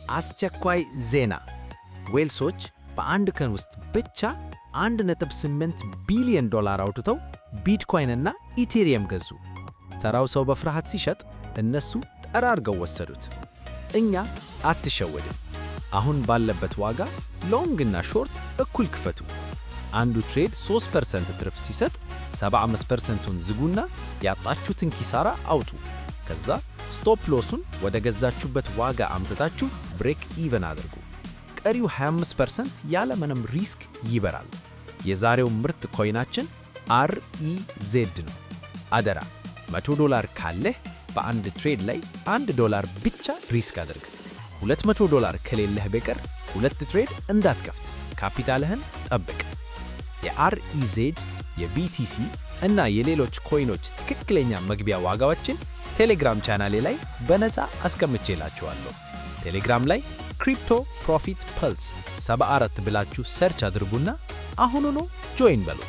አስቸኳይ ዜና! ዌልሶች በአንድ ቀን ውስጥ ብቻ $1.8 ቢሊዮን አውጥተው ቢትኮይንና ኢቴሪየም ገዙ። ተራው ሰው በፍርሃት ሲሸጥ እነሱ ጠራርገው ወሰዱት። እኛ አትሸወድም። አሁን ባለበት ዋጋ ሎንግ እና ሾርት እኩል ክፈቱ። አንዱ ትሬድ 3% ትርፍ ሲሰጥ 75%ቱን ዝጉና ያጣችሁትን ኪሳራ አውጡ። ከዛ ስቶፕ ሎሱን ወደ ገዛችሁበት ዋጋ አምጥታችሁ ብሬክ ኢቨን አድርጉ። ቀሪው 25% ያለ ምንም ሪስክ ይበራል። የዛሬው ምርጥ ኮይናችን REZ ነው። አደራ $100 ካለህ በአንድ ትሬድ ላይ $1 ብቻ ሪስክ አድርግ። $200 ከሌለህ በቀር 2 ትሬድ እንዳትከፍት። ካፒታልህን ጠብቅ። የREZ፣ የBTC እና የሌሎች ኮይኖች ትክክለኛ መግቢያ ዋጋዎችን ቴሌግራም ቻናሌ ላይ በነፃ አስቀምጬላችኋለሁ። ቴሌግራም ላይ ክሪፕቶ ፕሮፊት ፐልስ 74 ብላችሁ ሰርች አድርጉና አሁኑኑ ጆይን በሉ።